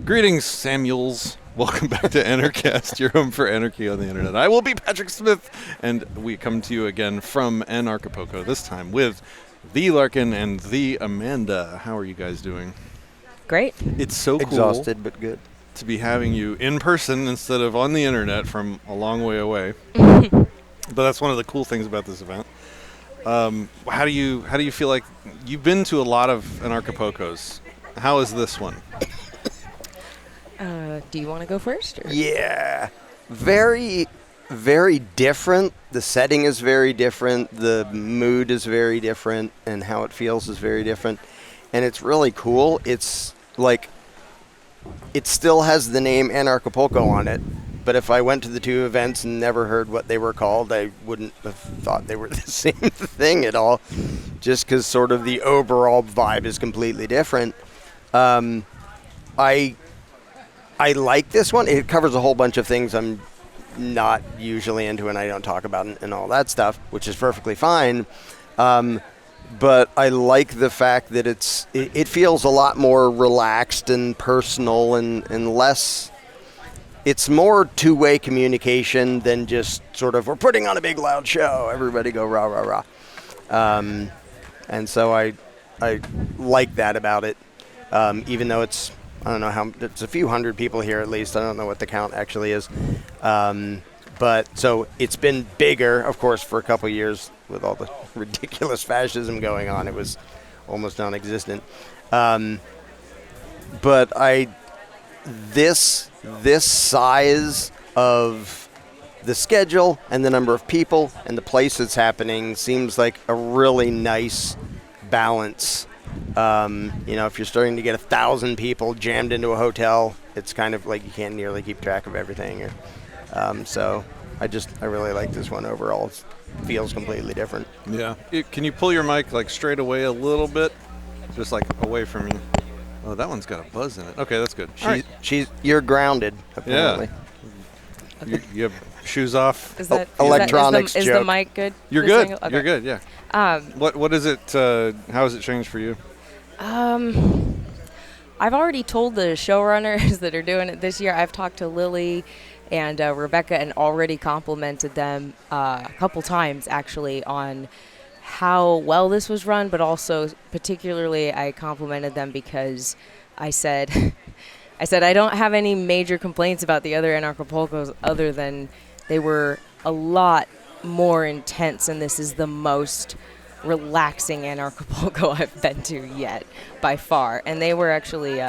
Greetings, Samuels. Welcome back to Anarchast, your home for anarchy on the internet. I will be Patrick Smith, and we come to you again from Anarchapulco, this time with the Larken and the Amanda. How are you guys doing? Great. It's so cool. Exhausted, but good. To be having you in person instead of on the internet from a long way away. But that's one of the cool things about this event. How do you feel like you've been to a lot of Anarchapulcos? How is this one? Do you want to go first? Or? Yeah. Very, very different. The setting is very different. The mood is very different. And how it feels is very different. And it's really cool. It's like, it still has the name Anarchapulco on it. But if I went to the two events and never heard what they were called, I wouldn't have thought they were the same thing at all. Just because sort of the overall vibe is completely different. I like this one. It covers a whole bunch of things I'm not usually into and I don't talk about and all that stuff, which is perfectly fine. But I like the fact that it feels a lot more relaxed and personal and less. It's more two-way communication than just sort of, we're putting on a big loud show. Everybody go rah, rah, rah. And so I like that about it. Even though it's, I don't know it's a few hundred people here at least. I don't know what the count actually is. But so it's been bigger, of course, for a couple of years with all the ridiculous fascism going on. It was almost non-existent. But this size of the schedule and the number of people and the place it's happening seems like a really nice balance. If you're starting to get 1,000 people jammed into a hotel, it's kind of like you can't nearly keep track of everything. So I really like this one overall. It feels completely different. Yeah. Can you pull your mic like straight away a little bit? Just like away from you. Oh, that one's got a buzz in it. Okay, that's good. You're grounded, apparently. Yeah. You have shoes off. Is that electronics is the mic good? You're good. Okay. You're good, yeah. What is it, how has it changed for you? I've already told the showrunners that are doing it this year. I've talked to Lily and Rebecca and already complimented them a couple times, actually, on how well this was run, but also particularly I complimented them because I said I don't have any major complaints about the other Anarchapulcos other than they were a lot more intense, and this is the most relaxing Anarchapulco I've been to yet, by far. And they were actually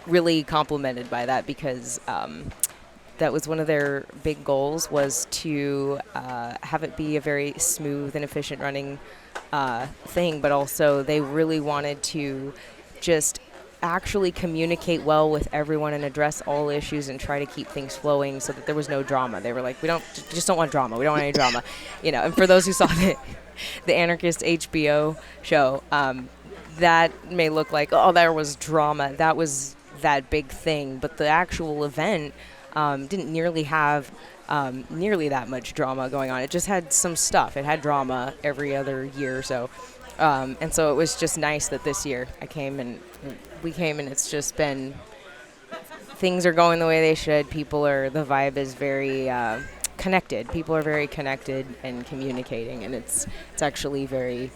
really complimented by that because that was one of their big goals, was to have it be a very smooth and efficient running thing, but also they really wanted to just actually communicate well with everyone and address all issues and try to keep things flowing so that there was no drama. They were like, we just don't want drama. We don't want any drama. And for those who saw the Anarchist HBO show, that may look like, oh, there was drama. That was that big thing. But the actual event didn't nearly have nearly that much drama going on. It just had some stuff. It had drama every other year or so. And so it was just nice that this year we came and it's just been, things are going the way they should. The vibe is very connected. People are very connected and communicating, and it's actually very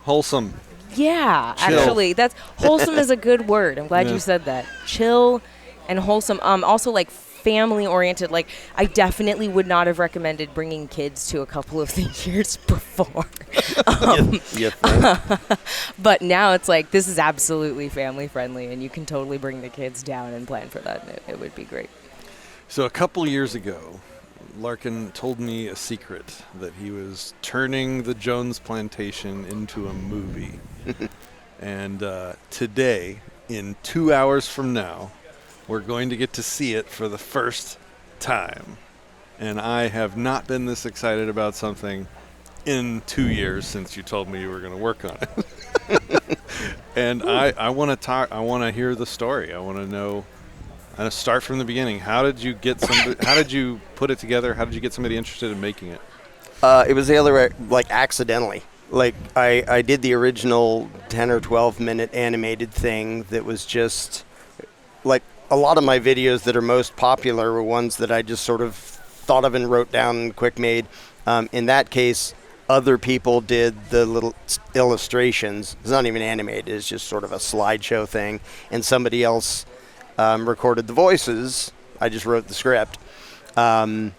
Wholesome. Yeah, Chill. Actually, that's wholesome is a good word. I'm glad you said that. Chill and wholesome. Also, like, family-oriented. Like, I definitely would not have recommended bringing kids to a couple of the years before. But now it's like, this is absolutely family-friendly, and you can totally bring the kids down and plan for that, and it would be great. So a couple years ago, Larken told me a secret that he was turning the Jones Plantation into a movie. And today, in 2 hours from now, we're going to get to see it for the first time. And I have not been this excited about something in 2 years since you told me you were going to work on it. And I want to talk. I want to hear the story. I want to know. I'm going to start from the beginning. How did you get how did you put it together? How did you get somebody interested in making it? It was the other way, like accidentally. Like I did the original 10 or 12 minute animated thing that was just like a lot of my videos that are most popular were ones that I just sort of thought of and wrote down and quick made. In that case, other people did the little illustrations. It's not even animated. It's just sort of a slideshow thing. And somebody else recorded the voices. I just wrote the script. And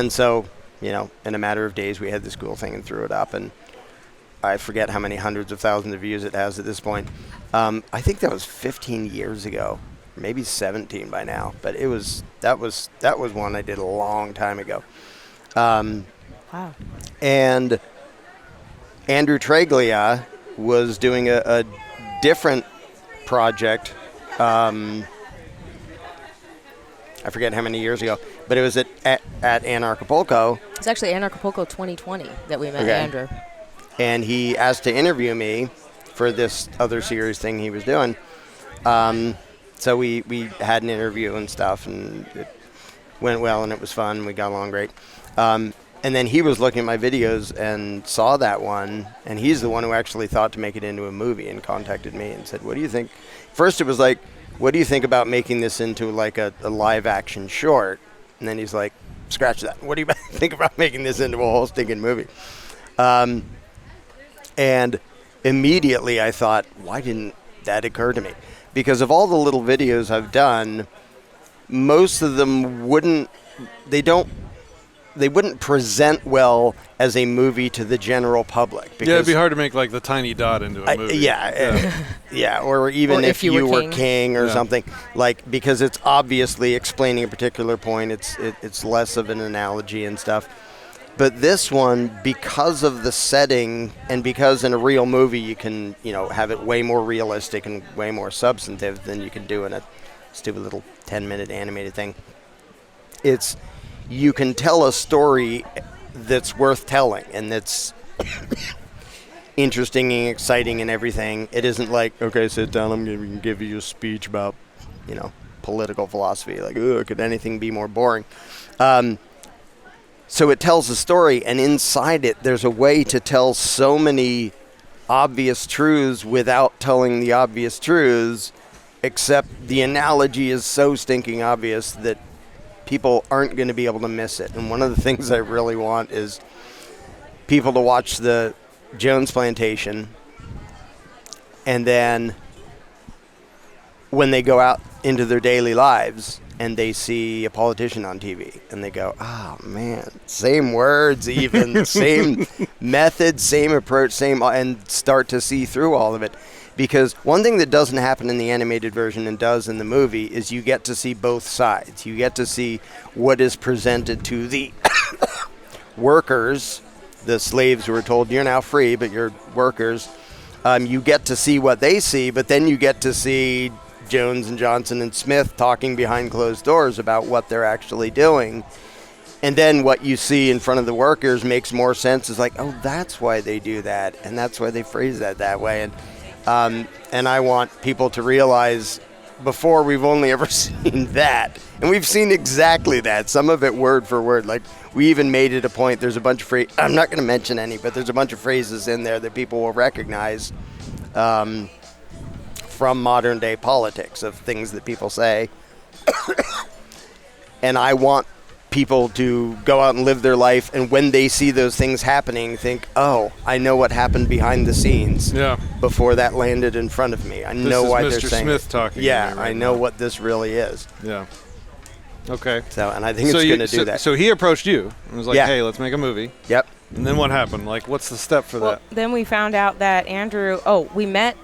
so, you know, in a matter of days, we had this cool thing and threw it up. And I forget how many hundreds of thousands of views it has at this point. I think that was 15 years ago, maybe 17 by now. But that was one I did a long time ago. Wow. And Andrew Treglia was doing a different project. I forget how many years ago, but it was at Anarchapulco. It's actually Anarchapulco 2020 that we met Andrew. And he asked to interview me for this other series thing he was doing. So we had an interview and stuff, and it went well, and it was fun. We got along great. And then he was looking at my videos and saw that one, and he's the one who actually thought to make it into a movie and contacted me and said, what do you think? First it was like, what do you think about making this into like a live action short? And then he's like, scratch that. What do you think about making this into a whole stinking movie? And immediately I thought, why didn't that occur to me? Because of all the little videos I've done, most of them wouldn't present well as a movie to the general public. Yeah, it'd be hard to make like the tiny dot into a movie. Yeah, or even if you were king or something, like, because it's obviously explaining a particular point. It's less of an analogy and stuff. But this one, because of the setting and because in a real movie you can, you know, have it way more realistic and way more substantive than you can do in a stupid little 10-minute animated thing. You can tell a story that's worth telling and that's interesting and exciting and everything. It isn't like, okay, sit down, I'm going to give you a speech about, you know, political philosophy. Like, could anything be more boring? So it tells a story, and inside it, there's a way to tell so many obvious truths without telling the obvious truths, except the analogy is so stinking obvious that people aren't going to be able to miss it. And one of the things I really want is people to watch the Jones Plantation, and then when they go out into their daily lives and they see a politician on TV and they go, oh man, same words, even same method, same approach, and start to see through all of it. Because one thing that doesn't happen in the animated version and does in the movie is you get to see both sides. You get to see what is presented to the workers, the slaves who are told you're now free, but you're workers. You get to see what they see, but then you get to see Jones and Johnson and Smith talking behind closed doors about what they're actually doing. And then what you see in front of the workers makes more sense. It's like, oh, that's why they do that, and that's why they phrase that way. And I want people to realize before we've only ever seen that. And we've seen exactly that, some of it word for word. Like, we even made it a point. There's a bunch of phrases, I'm not going to mention any, but there's a bunch of phrases in there that people will recognize from modern day politics, of things that people say. And I want people to go out and live their life, and when they see those things happening, think, oh, I know what happened behind the scenes before that landed in front of me. I know why they're saying Mr. Smith talking. Yeah, I know what this really is. Yeah. Okay. So, and I think it's going to do that. So he approached you and was like, hey, let's make a movie. Yep. And then what happened? Like, what's the step for that? Then we found out that Andrew, we met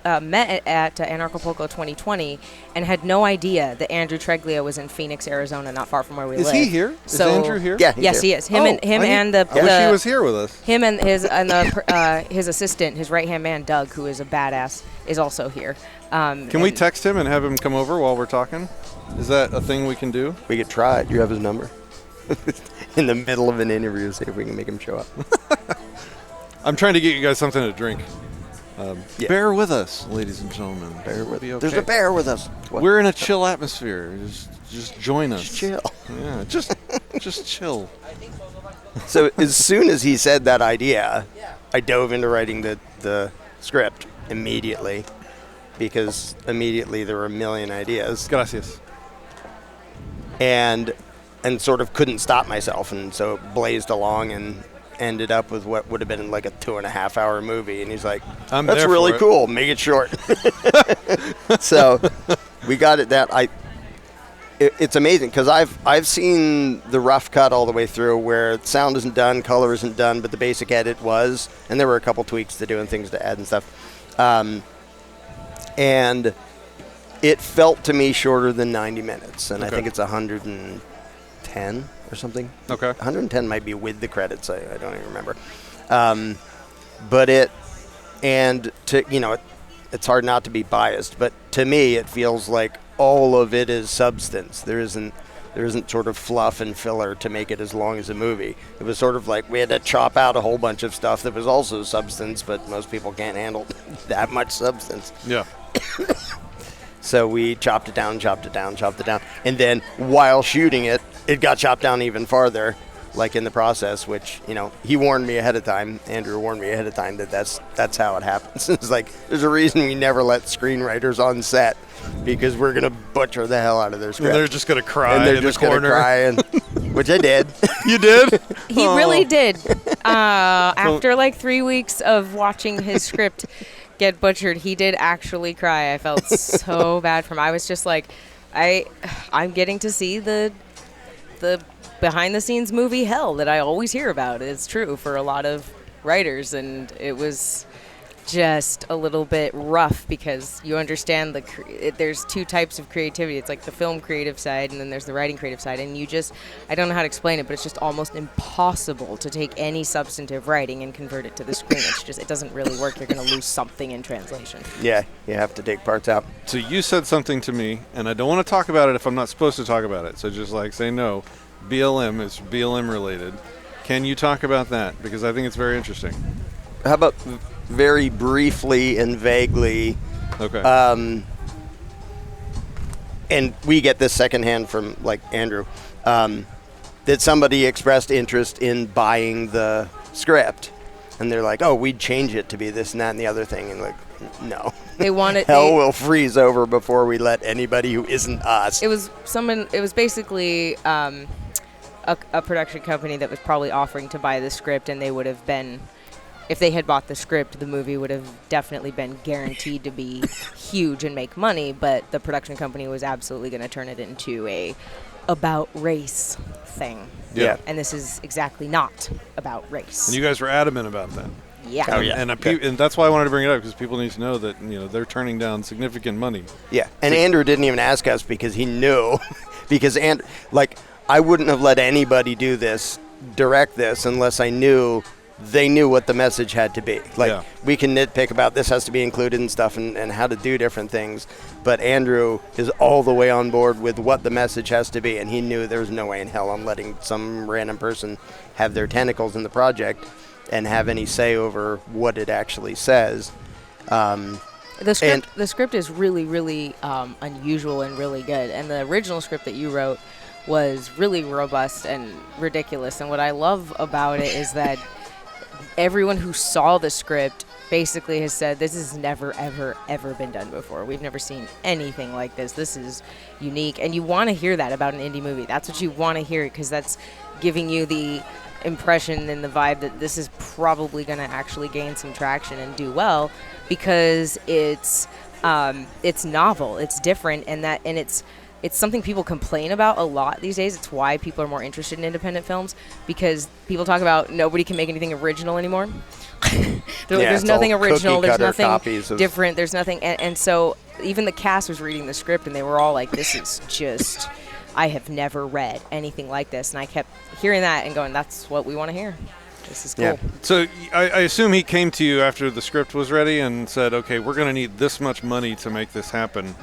at Anarchapulco 2020 and had no idea that Andrew Treglia was in Phoenix, Arizona, not far from where we live. Is he here? So, is Andrew here? Yeah, yes, he is. Him and I wish he was here with us. Him and his assistant, his right-hand man, Doug, who is a badass, is also here. Can we text him and have him come over while we're talking? Is that a thing we can do? We could try it. You have his number? In the middle of an interview, see if we can make him show up. I'm trying to get you guys something to drink. Bear with us, ladies and gentlemen. Bear with okay. There's a bear with us. What? We're in a chill atmosphere. Just join us. Just chill. Yeah, just chill. So as soon as he said that idea, I dove into writing the script immediately. because immediately there were a million ideas. Gracias. And sort of couldn't stop myself, and so it blazed along and ended up with what would have been like a 2.5 hour movie. And he's like, I'm that's there really for it." cool, make it short. So we got it it's amazing because I've seen the rough cut all the way through where sound isn't done, color isn't done, but the basic edit was, and there were a couple tweaks to do and things to add and stuff. And it felt to me shorter than 90 minutes, and I Okay. think it's 110 or something. Okay. 110 might be with the credits. I don't even remember. But it's hard not to be biased, but to me it feels like all of it is substance. There isn't sort of fluff and filler to make it as long as a movie. It was sort of like we had to chop out a whole bunch of stuff that was also substance, but most people can't handle that much substance. Yeah. So we chopped it down, and then while shooting it, it got chopped down even farther, like in the process, which, he warned me ahead of time. Andrew warned me ahead of time that's how it happens. It's like, there's a reason we never let screenwriters on set, because we're going to butcher the hell out of their script. And they're just going to cry and they're in just the going to corner. cry, which I did. You did? He really did. After like 3 weeks of watching his script get butchered, he did actually cry. I felt so bad for him. I was just like, I'm getting to see the behind the scenes movie hell that I always hear about. It's true for a lot of writers, and it was just a little bit rough because you understand there's two types of creativity. It's like the film creative side, and then there's the writing creative side, and I don't know how to explain it, but it's just almost impossible to take any substantive writing and convert it to the screen. It doesn't really work. You're going to lose something in translation. Yeah, you have to take parts out. So you said something to me, and I don't want to talk about it if I'm not supposed to talk about it. So just say no. BLM is BLM related. Can you talk about that? Because I think it's very interesting. How about very briefly and vaguely? Okay. And we get this secondhand from Andrew, that somebody expressed interest in buying the script, and they're like, "Oh, we'd change it to be this and that and the other thing," and no. They wanted hell will freeze over before we let anybody who isn't us. It was basically a production company that was probably offering to buy the script, and they would have been, if they had bought the script, the movie would have definitely been guaranteed to be huge and make money, but the production company was absolutely going to turn it into a about race thing. Yeah. And this is exactly not about race. And you guys were adamant about that. Yeah. Oh, yeah. And that's why I wanted to bring it up, because people need to know that they're turning down significant money. Yeah, and Andrew didn't even ask us because he knew, because I wouldn't have let anybody direct this unless I knew they knew what the message had to be. We can nitpick about this has to be included and stuff and how to do different things, but Andrew is all the way on board with what the message has to be, and he knew there was no way in hell I'm letting some random person have their tentacles in the project and have any say over what it actually says. The script is really, really unusual and really good, and the original script that you wrote was really robust and ridiculous, and what I love about it is that everyone who saw the script basically has said, this has never, ever, ever been done before. We've never seen anything like this. This is unique, and you want to hear that about an indie movie. That's what you want to hear, because that's giving you the impression and the vibe that this is probably going to actually gain some traction and do well, because it's novel, it's different, and it's something people complain about a lot these days. It's why people are more interested in independent films, because people talk about nobody can make anything original anymore. There's nothing original, there's nothing different, there's nothing, and so even the cast was reading the script and they were all like, this is just, I have never read anything like this, and I kept hearing that and going, that's what we want to hear. This is cool. Yeah. So I assume he came to you after the script was ready and said, okay, we're going to need this much money to make this happen.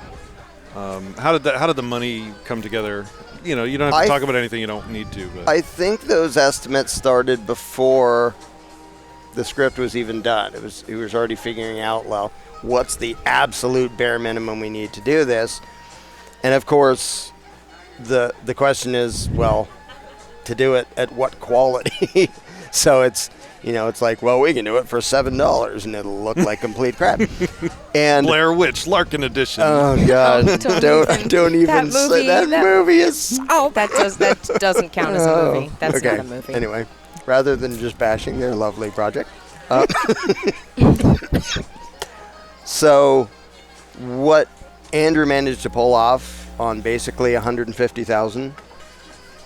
How did the money come together? You don't have to talk about anything you don't need to. But I think those estimates started before the script was even done. He was already figuring out, well, what's the absolute bare minimum we need to do this? And of course, the question is, well, to do it at what quality? So it's, It's like, well, we can do it for $7 and it'll look like complete crap. And Blair Witch Larken edition. oh god, don't even say that movie is. Oh, that doesn't count as a movie. That's okay. not a movie. Anyway, rather than just bashing their lovely project. So, what Andrew managed to pull off on basically 150,000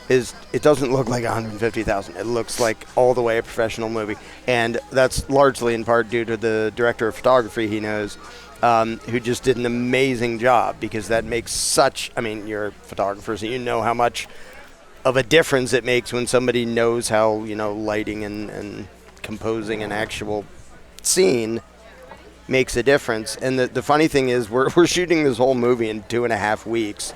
is it doesn't look like 150,000. It looks like all the way a professional movie, and that's largely in part due to the director of photography he knows, who just did an amazing job, because that makes such. I mean, you're photographers, and you know how much of a difference it makes when somebody knows how lighting and composing an actual scene makes a difference. And the funny thing is, we're shooting this whole movie in 2.5 weeks.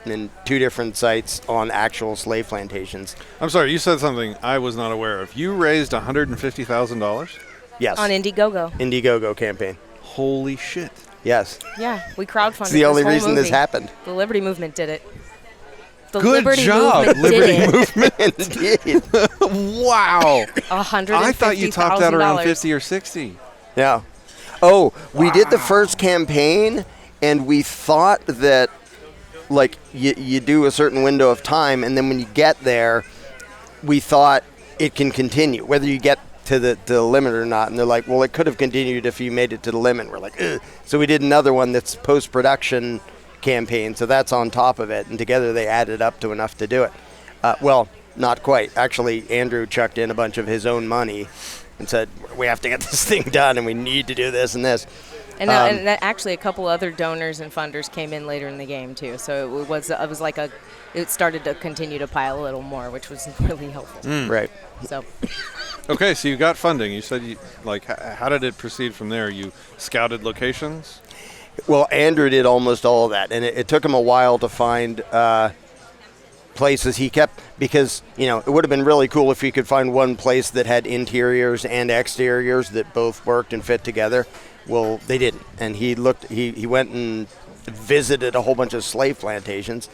In 2 different sites on actual slave plantations. I'm sorry, you said something I was not aware of. You raised $150,000? Yes. On Indiegogo. Indiegogo campaign. Holy shit. Yes. Yeah, we crowdfunded. It's the only whole reason movie. this happened. The Liberty Movement did it. The Good Liberty job, Movement Liberty did it. Movement. Indeed. Wow. I thought you topped that around 50 or 60. Yeah. Oh, we did the first campaign, and we thought that, like, you do a certain window of time, and then when you get there, we thought it can continue, whether you get to the limit or not. And they're like, well, it could have continued if you made it to the limit. We're like, ugh. So we did another one that's post-production campaign, so that's on top of it, and together they added up to enough to do it. Well, not quite. Actually, Andrew chucked in a bunch of his own money and said, we have to get this thing done, and we need to do this and this. And actually, a couple other donors and funders came in later in the game too. So it started to continue to pile a little more, which was really helpful. Right. So. Okay, so you got funding. You said how did it proceed from there? You scouted locations? Well, Andrew did almost all of that, and it took him a while to find places. He kept, because it would have been really cool if he could find one place that had interiors and exteriors that both worked and fit together. Well, they didn't, and he went and visited a whole bunch of slave plantations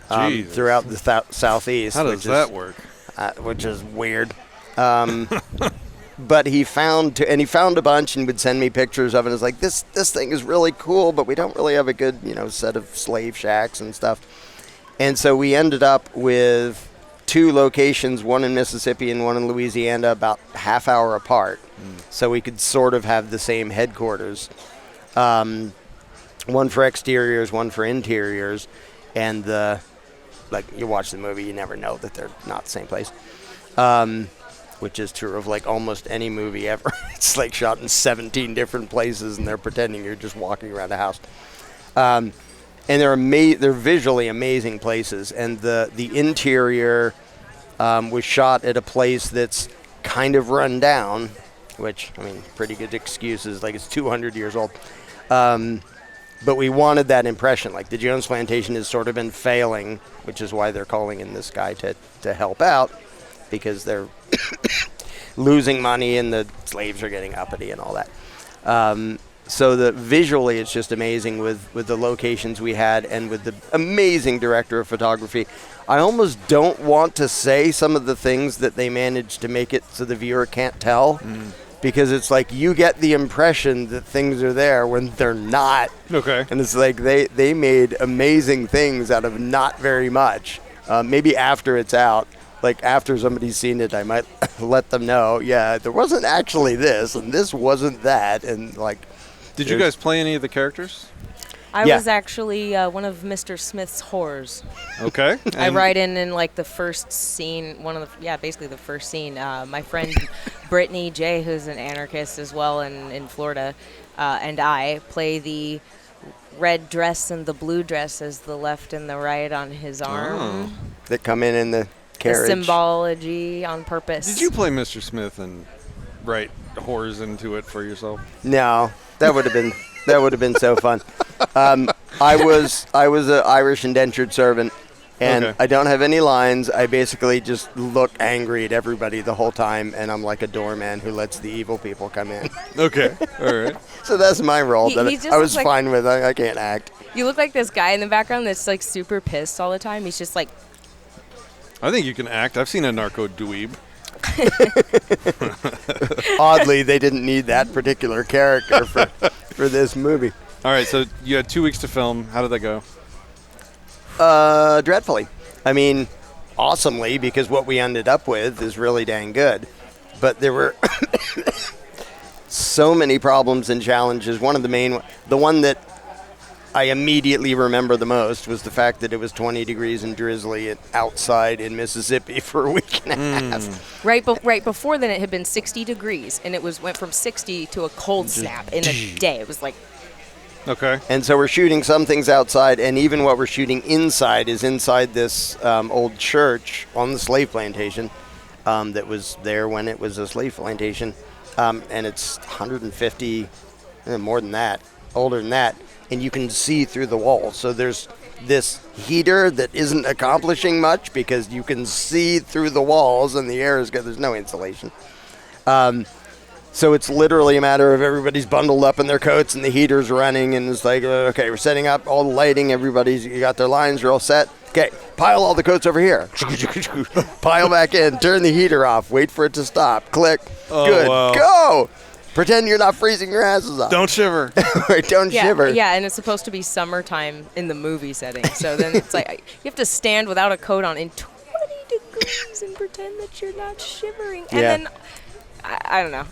throughout the southeast. How does that work? Which is weird. But he found a bunch and would send me pictures of it. It's like, this thing is really cool, but we don't really have a good set of slave shacks and stuff. And so we ended up with 2 locations, one in Mississippi and one in Louisiana, about half hour apart. So we could sort of have the same headquarters. One for exteriors, one for interiors. And you watch the movie, you never know that they're not the same place. Which is true of like almost any movie ever. It's like shot in 17 different places, and they're pretending you're just walking around a house. And they're visually amazing places. And the interior was shot at a place that's kind of run down, which, I mean, pretty good excuses. Like, it's 200 years old. But we wanted that impression. Like, the Jones Plantation has sort of been failing, which is why they're calling in this guy to help out, because they're losing money and the slaves are getting uppity and all that. So visually it's just amazing with the locations we had, and with the amazing director of photography. I almost don't want to say some of the things that they managed to make it so the viewer can't tell, because it's like you get the impression that things are there when they're not. Okay. And it's like they made amazing things out of not very much. Maybe after it's out, like after somebody's seen it, I might let them know, yeah, there wasn't actually this, and this wasn't that, and like. Did you guys play any of the characters? I was actually one of Mr. Smith's whores. Okay. I write in like the first scene, basically the first scene. My friend Brittany J, who's an anarchist as well in Florida, and I play the red dress and the blue dress as the left and the right on his arm. That come in the carriage. The symbology on purpose. Did you play Mr. Smith and write whores into it for yourself? No, that would have been so fun. I was an Irish indentured servant, and I don't have any lines. I basically just look angry at everybody the whole time, and I'm like a doorman who lets the evil people come in. Okay, all right. So that's my role. I was fine with. I can't act. You look like this guy in the background that's like super pissed all the time. He's just like. I think you can act. I've seen a narco dweeb. Oddly, they didn't need that particular character for this movie. All right, so you had 2 weeks to film. How did that go? Dreadfully. I mean, awesomely, because what we ended up with is really dang good. But there were so many problems and challenges. The one that I immediately remember the most was the fact that it was 20 degrees and drizzly outside in Mississippi for a week and a half. Right before then, it had been 60 degrees, and it went from 60 to a cold snap in a day. It was like... Okay. And so we're shooting some things outside, and even what we're shooting inside is inside this old church on the slave plantation that was there when it was a slave plantation. And it's 150, more than that, older than that, and you can see through the walls. So there's this heater that isn't accomplishing much because you can see through the walls and the air is good. There's no insulation. So it's literally a matter of everybody's bundled up in their coats and the heater's running, and it's like, okay, we're setting up all the lighting. You got their lines, you're all set. Okay, pile all the coats over here. Pile back in, turn the heater off, wait for it to stop. Click. Good. Wow. Go. Pretend you're not freezing your asses off. Don't shiver. Don't shiver. Yeah, and it's supposed to be summertime in the movie setting. So then it's like you have to stand without a coat on in 20 degrees and pretend that you're not shivering. And then I don't know.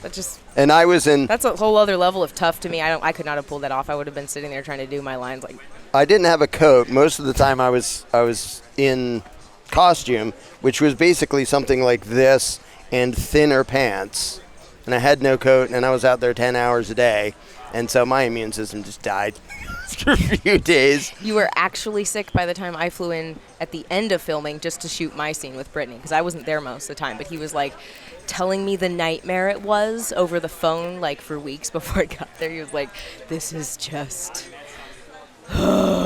And I was in. That's a whole other level of tough to me. I could not have pulled that off. I would have been sitting there trying to do my lines like. I didn't have a coat. Most of the time I was in costume, which was basically something like this and thinner pants. And I had no coat, and I was out there 10 hours a day. And so my immune system just died after a few days. You were actually sick by the time I flew in at the end of filming just to shoot my scene with Brittany, because I wasn't there most of the time. But he was like telling me the nightmare it was over the phone, like for weeks before I got there. He was like, this is just... All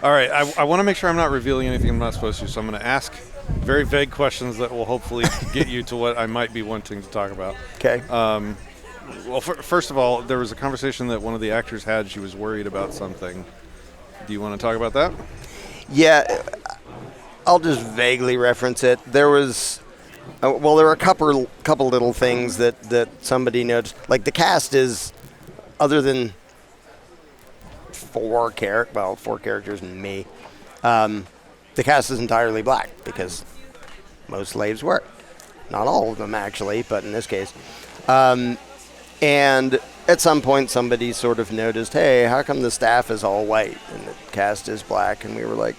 right, I want to make sure I'm not revealing anything I'm not supposed to, so I'm going to ask very vague questions that will hopefully get you to what I might be wanting to talk about. Okay. Well, first of all, there was a conversation that one of the actors had. She was worried about something. Do you want to talk about that? Yeah, I'll just vaguely reference it. There was, there were a couple little things that somebody noticed. Like the cast is, other than four characters and me, the cast is entirely black because most slaves were. Not all of them, actually, but in this case. And at some point, somebody sort of noticed, hey, how come the staff is all white and the cast is black? And we were like,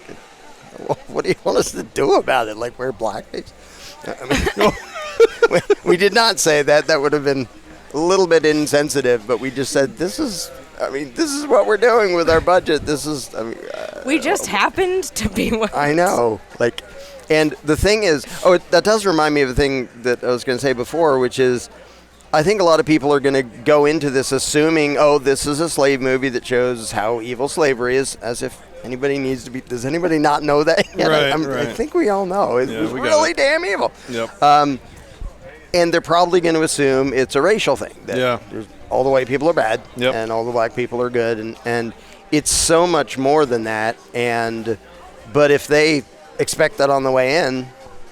what do you want us to do about it? Like, wear blackface? I mean, we did not say that. That would have been a little bit insensitive, but we just said, this is what we're doing with our budget. We just happened to be one. I know. And the thing is, that does remind me of a thing that I was going to say before, which is, I think a lot of people are going to go into this assuming, this is a slave movie that shows how evil slavery is, as if anybody needs to be. Does anybody not know that yet? Right, I think we all know. It was really damn evil. Yep. And they're probably going to assume it's a racial thing. That all the white people are bad, and all the black people are good, and it's so much more than that. But if they expect that on the way in,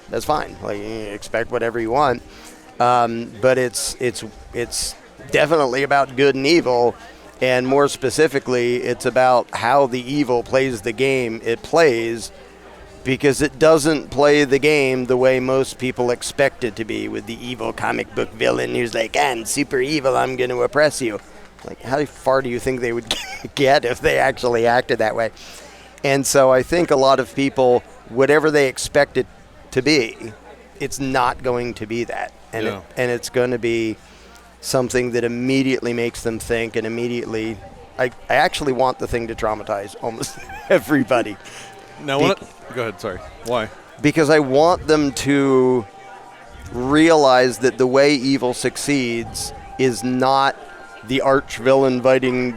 that's fine. Like, you expect whatever you want. But it's definitely about good and evil, and more specifically, it's about how the evil plays the game it plays, because it doesn't play the game the way most people expect it to be, with the evil comic book villain who's like, I'm super evil, I'm going to oppress you. Like, how far do you think they would get if they actually acted that way? And so I think a lot of people, whatever they expect it to be, it's not going to be that. And it's going to be something that immediately makes them think, and immediately, I actually want the thing to traumatize almost everybody. Now, go ahead, sorry. Why? Because I want them to realize that the way evil succeeds is not the arch villain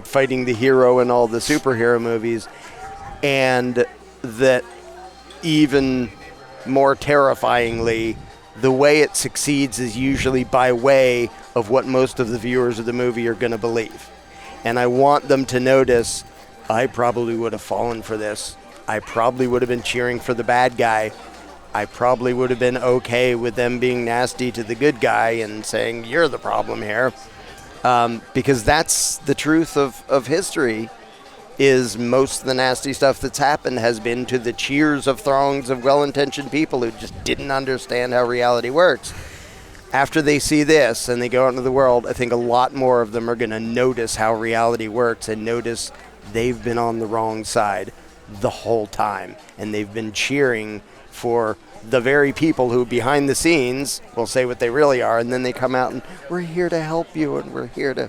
fighting the hero in all the superhero movies, and that even more terrifyingly, the way it succeeds is usually by way of what most of the viewers of the movie are going to believe. And I want them to notice, I probably would have fallen for this. I probably would have been cheering for the bad guy. I probably would have been okay with them being nasty to the good guy and saying, you're the problem here. Because that's the truth of history, is most of the nasty stuff that's happened has been to the cheers of throngs of well-intentioned people who just didn't understand how reality works. After they see this and they go out into the world, I think a lot more of them are going to notice how reality works and notice they've been on the wrong side the whole time. And they've been cheering for the very people who behind the scenes will say what they really are, and then they come out and we're here to help you and we're here to...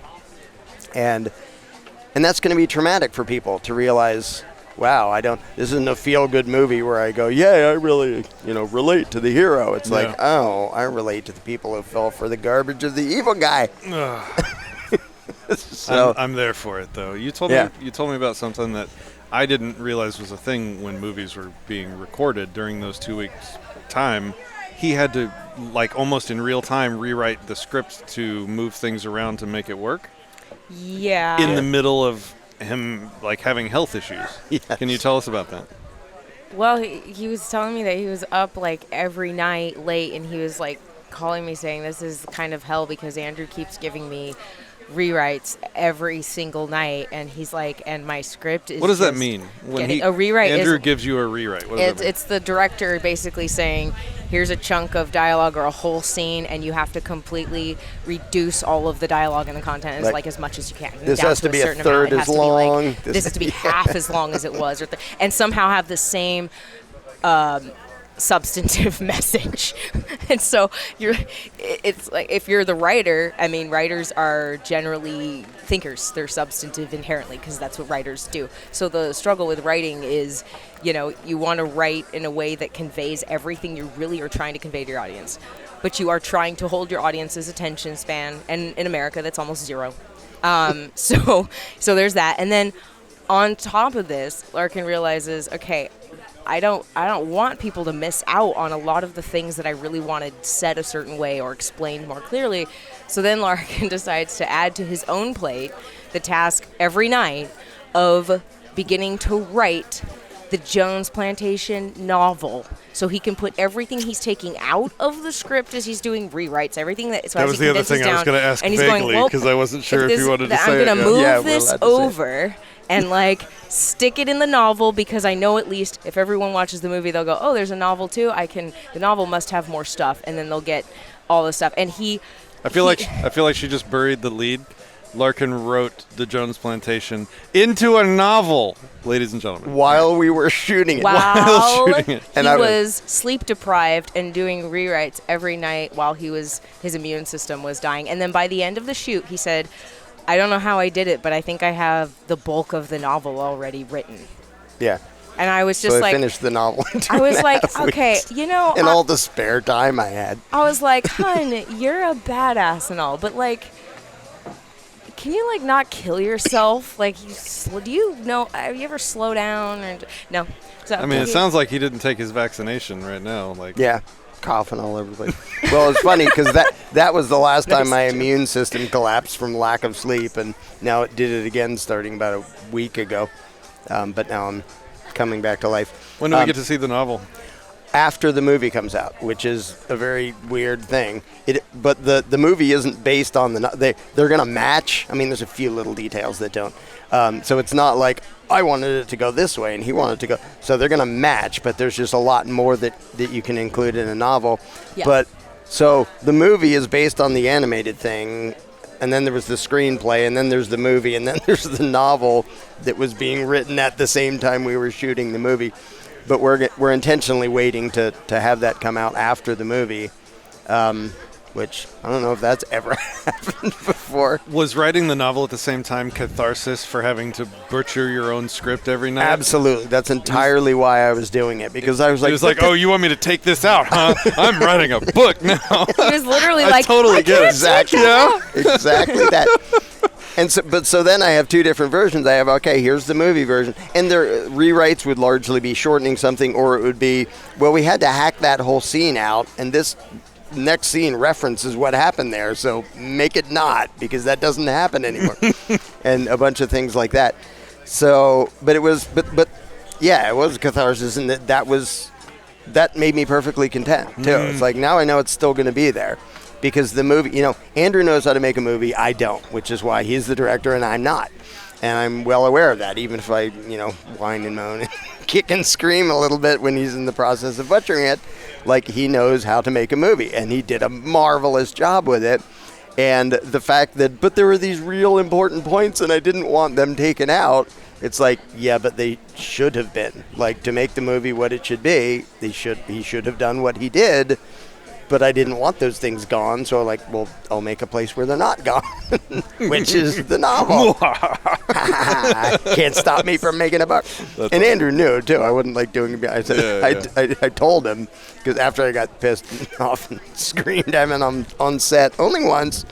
And that's going to be traumatic for people to realize, wow, this isn't a feel-good movie where I go, yeah, I really, relate to the hero. It's like, oh, I relate to the people who fell for the garbage of the evil guy. So, I'm there for it, though. You told me about something that I didn't realize was a thing when movies were being recorded during those 2 weeks' time. He had to, almost in real time, rewrite the script to move things around to make it work. Yeah. In the middle of him, having health issues. Yes. Can you tell us about that? Well, he was telling me that he was up, every night late, and he was, calling me saying, this is kind of hell because Andrew keeps giving me rewrites every single night, and he's and my script is... What does that mean? When a rewrite Andrew gives you a rewrite. What does that mean? It's the director basically saying, here's a chunk of dialogue or a whole scene, and you have to completely reduce all of the dialogue and the content as much as you can. This down has to be a certain third amount. as long. This has to be half as long as it was, and somehow have the same substantive message. And so it's if you're the writer, writers are generally thinkers. They're substantive inherently because that's what writers do. So the struggle with writing is, you want to write in a way that conveys everything you really are trying to convey to your audience, but you are trying to hold your audience's attention span, and in America that's almost zero. So there's that. And then on top of this, Larken realizes, okay, I don't want people to miss out on a lot of the things that I really wanted said a certain way or explained more clearly. So then Larken decides to add to his own plate the task every night of beginning to write the Jones Plantation novel, so he can put everything he's taking out of the script as he's doing rewrites, everything that... So that was the other thing I was going to ask vaguely, because I wasn't sure if you wanted to say it. I'm going to move this over and stick it in the novel, because I know at least if everyone watches the movie, they'll go, oh, there's a novel too. The novel must have more stuff, and then they'll get all the stuff. And I feel like she just buried the lead. Larken wrote the Jones Plantation into a novel, ladies and gentlemen. While we were shooting it. While shooting it. He was sleep deprived and doing rewrites every night while his immune system was dying. And then by the end of the shoot, he said, I don't know how I did it, but I think I have the bulk of the novel already written. Yeah. And I was just I finished the novel in 2.5 I was like, okay, weeks. And all the spare time I had. I was like, hun, you're a badass and all, but can you not kill yourself? Do you know? Have you ever slow down? Or no. So, it sounds like he didn't take his vaccination right now. Yeah, coughing all over the place. Well, it's funny because that was the last time my immune system collapsed from lack of sleep, and now it did it again starting about a week ago. But now I'm coming back to life. When do we get to see the novel? After the movie comes out, which is a very weird thing. But the movie isn't based on they're going to match. There's a few little details that don't. So it's not like I wanted it to go this way and he wanted it to go. So they're going to match, but there's just a lot more that you can include in a novel. Yeah. But so the movie is based on the animated thing, and then there was the screenplay, and then there's the movie, and then there's the novel that was being written at the same time we were shooting the movie. But we're intentionally waiting to have that come out after the movie, which I don't know if that's ever happened before. Was writing the novel at the same time catharsis for having to butcher your own script every night? Absolutely. That's entirely why I was doing it, because I was like... It was like, oh, you want me to take this out, huh? I'm writing a book now. He was literally I totally get it. Exactly. Exactly that. And so then I have two different versions. I have, okay, here's the movie version. And their rewrites would largely be shortening something, or it would be, well, we had to hack that whole scene out, and this next scene references what happened there, so make it not, because that doesn't happen anymore. And a bunch of things like that. So, but it was, but yeah, it was catharsis, and that was that made me perfectly content too. It's like, now I know it's still going to be there, because the movie, Andrew knows how to make a movie. I don't, which is why he's the director and I'm not. And I'm well aware of that, even if I, whine and moan and kick and scream a little bit when he's in the process of butchering it. Like, he knows how to make a movie, and he did a marvelous job with it. And the fact that, but there were these real important points and I didn't want them taken out. It's like, yeah, but they should have been. Like, to make the movie what it should be, he should have done what he did. But I didn't want those things gone, so I'll make a place where they're not gone, which is the novel. Can't stop me from making a buck. And Andrew knew too. I wouldn't like doing it. I said, I told him, because after I got pissed off and screamed at him on set only once.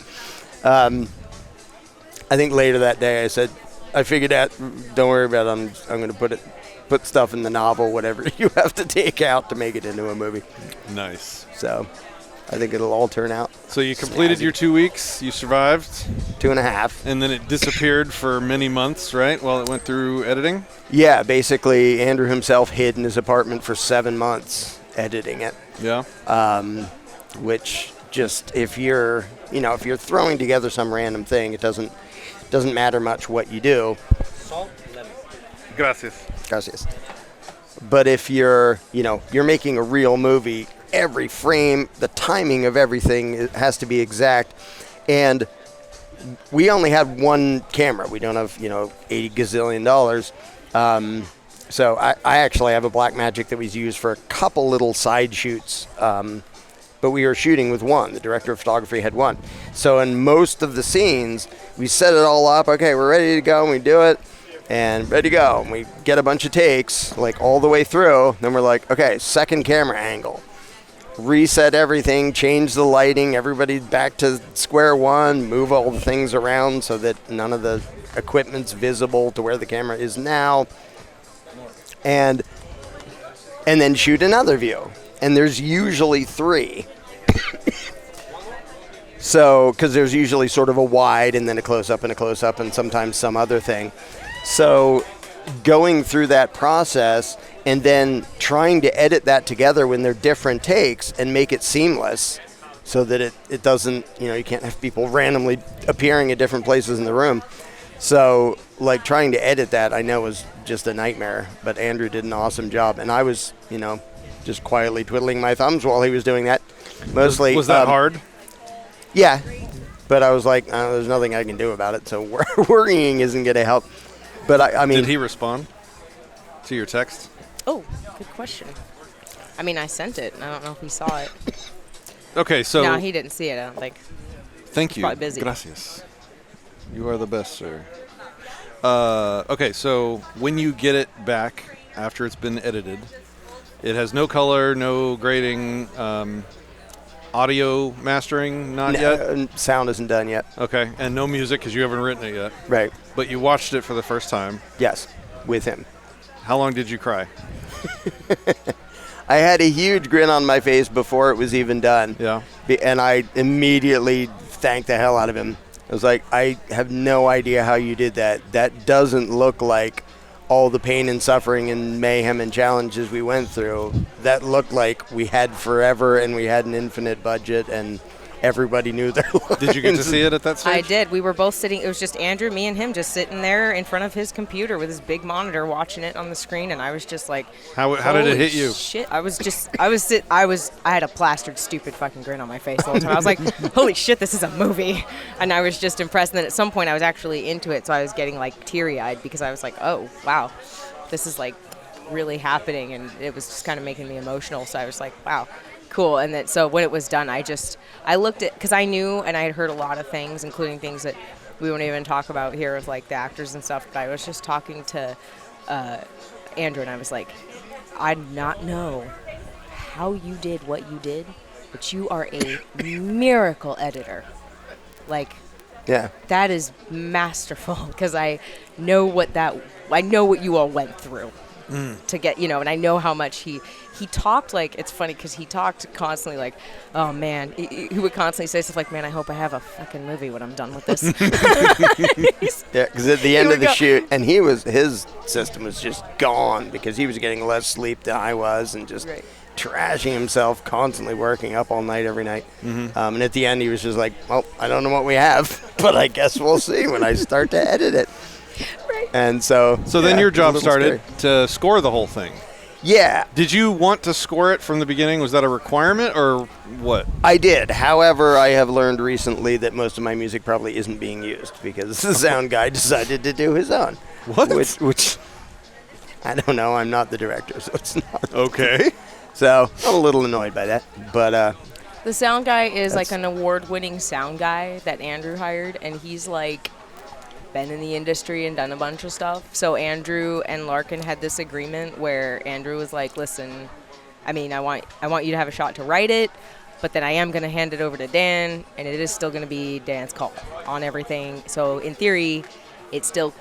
I think later that day I said, I figured out. Don't worry about it. I'm going to put stuff in the novel, whatever you have to take out to make it into a movie. Nice. So I think it'll all turn out. So you completed your 2 weeks. You survived. 2.5. And then it disappeared for many months, right, while it went through editing? Yeah, basically Andrew himself hid in his apartment for 7 months editing it. Yeah. Which just, if you're throwing together some random thing, it doesn't matter much what you do. Salt, lemon. Gracias. But if you're making a real movie, every frame, the timing of everything has to be exact. And we only had one camera. We don't have, $80 gazillion. So I actually have a Blackmagic that was used for a couple little side shoots. But we were shooting with one. The director of photography had one. So in most of the scenes, we set it all up. Okay, we're ready to go. And we do it. And ready to go. And we get a bunch of takes, like all the way through. Then we're like, okay, second camera angle. Reset everything, change the lighting, everybody back to square one, move all the things around so that none of the equipment's visible to where the camera is now. And then shoot another view. And there's usually 3. So, because there's usually sort of a wide and then a close-up and a close-up and sometimes some other thing. So going through that process and then trying to edit that together when they're different takes and make it seamless so that it doesn't, you can't have people randomly appearing at different places in the room. So, like, trying to edit that, I know, was just a nightmare. But Andrew did an awesome job. And I was, just quietly twiddling my thumbs while he was doing that. Mostly. Was that hard? Yeah. But I was like, there's nothing I can do about it. So worrying isn't going to help. But I mean. Did he respond to your text? Oh, good question. I mean, I sent it, and I don't know if he saw it. Okay, so. No, he didn't see it, I don't think. Thank you. Probably busy. Gracias. You are the best, sir. Okay, so when you get it back after it's been edited, it has no color, no grading, audio mastering, not yet? Sound isn't done yet. Okay, and no music because you haven't written it yet. Right. But you watched it for the first time. Yes, with him. How long did you cry? I had a huge grin on my face before it was even done. Yeah. And I immediately thanked the hell out of him. I was like, I have no idea how you did that. That doesn't look like all the pain and suffering and mayhem and challenges we went through. That looked like we had forever and we had an infinite budget and everybody knew their lines. Did you get to see it at that stage? I did. We were both sitting. It was just Andrew, me, and him just sitting there in front of his computer with his big monitor watching it on the screen, and I was just like, How did it hit you? Shit. I had a plastered, stupid fucking grin on my face the whole time. I was like, holy shit, this is a movie. And I was just impressed. And then at some point I was actually into it, so I was getting like teary-eyed because I was like, oh, wow, this is like really happening, and it was just kind of making me emotional. So I was like, wow. Cool. And then so when it was done, I looked at, because I knew and I had heard a lot of things, including things that we won't even talk about here with like the actors and stuff. But I was just talking to Andrew, and I was like, I do not know how you did what you did, but you are a miracle editor. Like, Yeah. that is masterful, because I know what you all went through. to get, and I know how much he talked, like, it's funny because he talked constantly like, oh man, he would constantly say stuff like, man, I hope I have a fucking movie when I'm done with this. Yeah, because at the end of the shoot, and his system was just gone because he was getting less sleep than I was, and just trashing himself, constantly working up all night every night. And at the end, he was just like, well, I don't know what we have, but I guess we'll see when I start to edit it. And so then your job started to score the whole thing. Yeah. Did you want to score it from the beginning? Was that a requirement or what? I did. However, I have learned recently that most of my music probably isn't being used because the sound guy decided to do his own. What? Which I don't know. I'm not the director, so it's not. Okay. So I'm a little annoyed by that. But the sound guy is like an award-winning sound guy that Andrew hired, and he's like been in the industry and done a bunch of stuff. So Andrew and Larken had this agreement where Andrew was like, listen, I mean, I want you to have a shot to write it, but then I am going to hand it over to Dan, and it is still going to be Dan's call on everything. So in theory, it still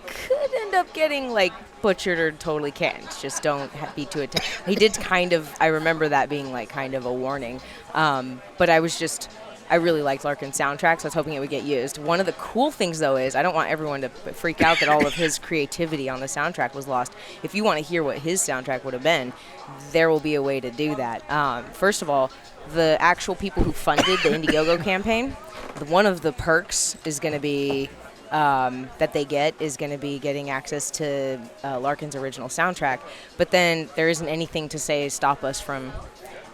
could end up getting like butchered or totally canned. Just don't be too attentive. He did kind of, I remember that being like kind of a warning. But I really liked Larken's soundtrack, so I was hoping it would get used. One of the cool things, though, is I don't want everyone to freak out that all of his creativity on the soundtrack was lost. If you want to hear what his soundtrack would have been, there will be a way to do that. First of all, the actual people who funded the Indiegogo campaign, one of the perks is going to be that they get is going to be getting access to Larken's original soundtrack. But then there isn't anything to say stop us from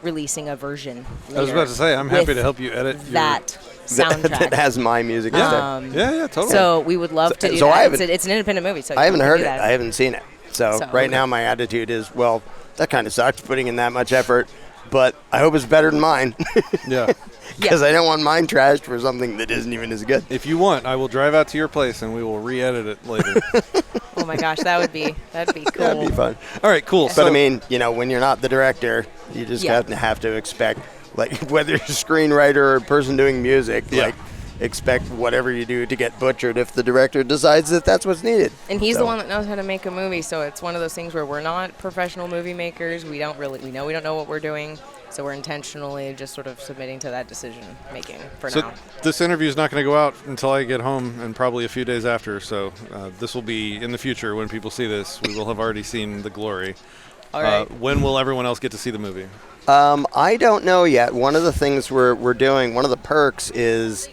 releasing a version later. I was about to say, I'm happy to help you edit that soundtrack. that has my music instead. Yeah, totally. So we would love to do that. It's an independent movie, so I haven't heard it. that. I haven't seen it. So right now my attitude is, well, that kind of sucks putting in that much effort, but I hope it's better than mine. Yeah. Because I don't want mine trashed for something that isn't even as good. If you want, I will drive out to your place and we will re-edit it later. Oh my gosh, that'd be cool. That'd be fun. All right, cool. But I mean, when you're not the director, you just have to expect, like, whether you're a screenwriter or a person doing music, like, expect whatever you do to get butchered if the director decides that that's what's needed. And he's the one that knows how to make a movie, so it's one of those things where we're not professional movie makers. We don't know what we're doing. So we're intentionally just sort of submitting to that decision making for now. This interview is not going to go out until I get home and probably a few days after. So this will be in the future when people see this. We will have already seen the glory. All right. When will everyone else get to see the movie? I don't know yet. One of the things we're doing, one of the perks is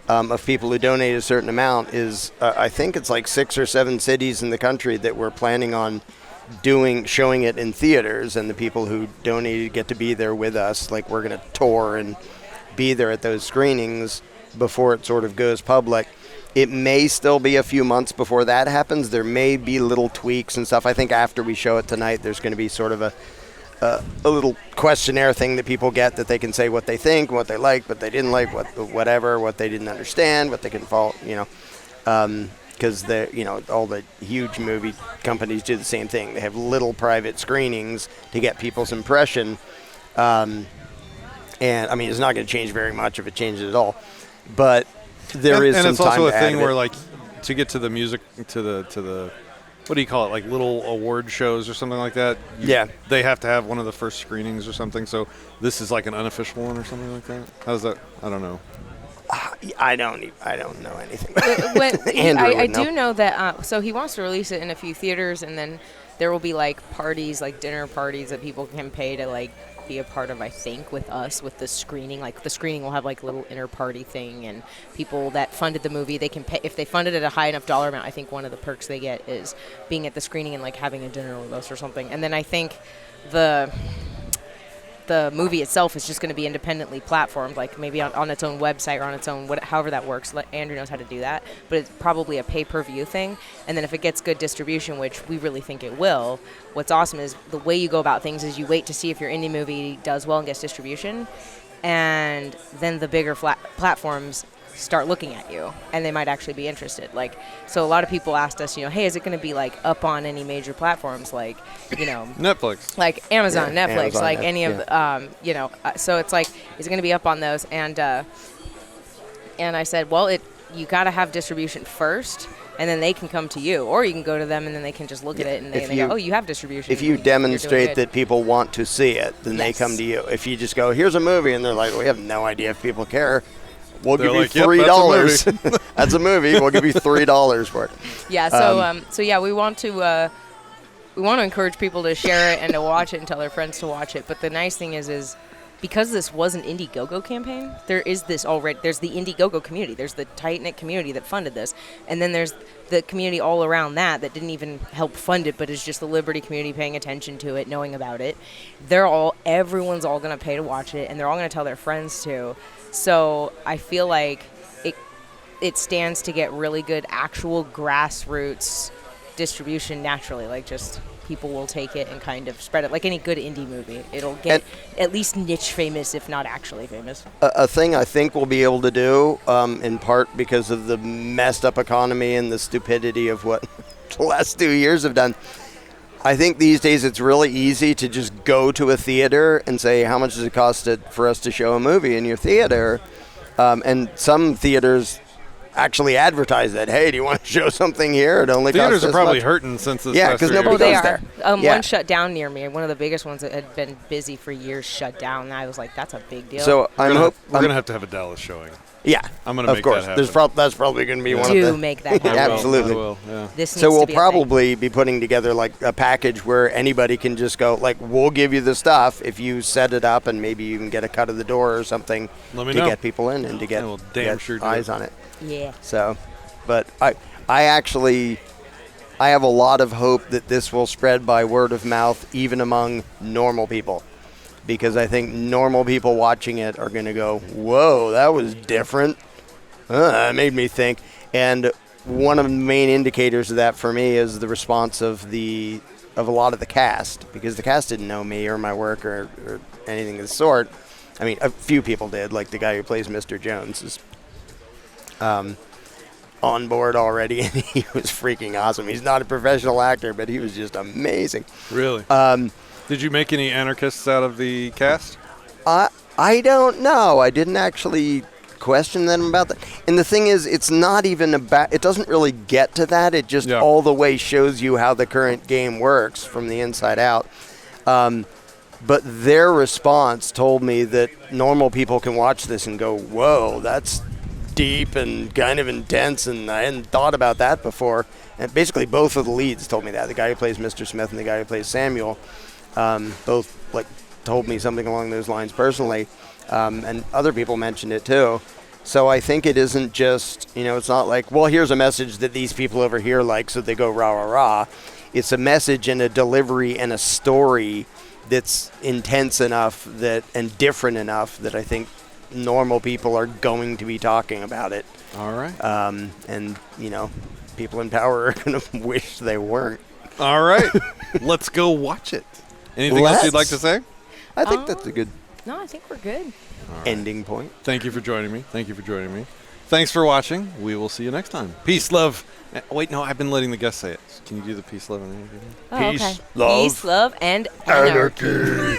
of people who donate a certain amount is I think it's like 6 or 7 cities in the country that we're planning on showing it in theaters, and the people who donated get to be there with us. Like, we're going to tour and be there at those screenings before it sort of goes public. It may still be a few months before that happens. There may be little tweaks and stuff. I think after we show it tonight, there's going to be sort of a little questionnaire thing that people get that they can say what they think, what they like, what they didn't like, what they didn't understand, what they can follow, because all the huge movie companies do the same thing. They have little private screenings to get people's impression, and I mean, it's not going to change very much if it changes at all. But there is some time. And it's also a thing where, it. like, to get to the music, to the what do you call it, like little award shows or something like that? They have to have one of the first screenings or something. So this is like an unofficial one or something like that. How's that? I don't know. I don't know anything. I do know that. So he wants to release it in a few theaters, and then there will be like parties, like dinner parties that people can pay to like be a part of. I think with us with the screening, like the screening will have like a little inter-party thing, and people that funded the movie, they can pay if they funded at a high enough dollar amount. I think one of the perks they get is being at the screening and like having a dinner with us or something. And then I think the movie itself is just going to be independently platformed, like maybe on its own website or on its own, however that works. Andrew knows how to do that, but it's probably a pay-per-view thing. And then if it gets good distribution, which we really think it will, what's awesome is the way you go about things is you wait to see if your indie movie does well and gets distribution, and then the bigger platforms start looking at you, and they might actually be interested. Like, so a lot of people asked us, hey, is it going to be like up on any major platforms, like, Netflix, like Amazon, Netflix, Amazon, like any of, so it's like, is it going to be up on those? And I said, well, you got to have distribution first, and then they can come to you, or you can go to them and then they can just look at it and they go, oh, you have distribution. If you demonstrate that people want to see it, then they come to you. If you just go, here's a movie, and they're like, we have no idea if people care. We'll give you $3. That's a movie. We'll give you $3 for it. Yeah. So yeah, we want to encourage people to share it and to watch it and tell their friends to watch it. But the nice thing is because this was an Indiegogo campaign, there is this already. There's the Indiegogo community. There's the tight-knit community that funded this, and then there's the community all around that didn't even help fund it, but is just the Liberty community paying attention to it, knowing about it. Everyone's all going to pay to watch it, and they're all going to tell their friends too. So I feel like it stands to get really good actual grassroots distribution naturally, like just people will take it and kind of spread it like any good indie movie. It'll get at least niche famous, if not actually famous. A thing I think we'll be able to do, in part because of the messed up economy and the stupidity of what the last 2 years have done, I think these days it's really easy to just go to a theater and say, how much does it cost for us to show a movie in your theater? And some theaters actually advertise that, hey, do you want to show something here? It only theaters costs are probably much. hurting since this. Yeah, because nobody goes there. One shut down near me. One of the biggest ones that had been busy for years shut down. And I was like, that's a big deal. So we're going to have a Dallas showing. Yeah, I'm going to make that happen. Of course. That's probably going to be one of the... make that happen. Absolutely. I will, yeah. So we'll probably be putting together like a package where anybody can just go, like, we'll give you the stuff if you set it up, and maybe you can get a cut of the door or something to get people in and to get eyes on it. Yeah. So, but I have a lot of hope that this will spread by word of mouth even among normal people. Because I think normal people watching it are going to go, whoa, that was different. It made me think. And one of the main indicators of that for me is the response of a lot of the cast. Because the cast didn't know me or my work or anything of the sort. I mean, a few people did, like the guy who plays Mr. Jones is on board already, and he was freaking awesome. He's not a professional actor, but he was just amazing. Really? Did you make any anarchists out of the cast? I don't know. I didn't actually question them about that. And the thing is, it's not even about, it doesn't really get to that. It just all the way shows you how the current game works from the inside out. But their response told me that normal people can watch this and go, whoa, that's deep and kind of intense, and I hadn't thought about that before. And basically both of the leads told me that. The guy who plays Mr. Smith and the guy who plays Samuel. Both told me something along those lines personally, and other people mentioned it too. So I think it isn't just, it's not like, well, here's a message that these people over here like, so they go rah, rah, rah. It's a message and a delivery and a story that's intense enough and different enough that I think normal people are going to be talking about it. All right. And, people in power are going to wish they weren't. All right. Let's go watch it. Anything else you'd like to say? I think that's a good No, I think we're good. ending point. Thank you for joining me. Thanks for watching. We will see you next time. Peace, love. Wait, no, I've been letting the guests say it. Can you do the peace, love, and Peace, okay. love. Peace, love, and anarchy.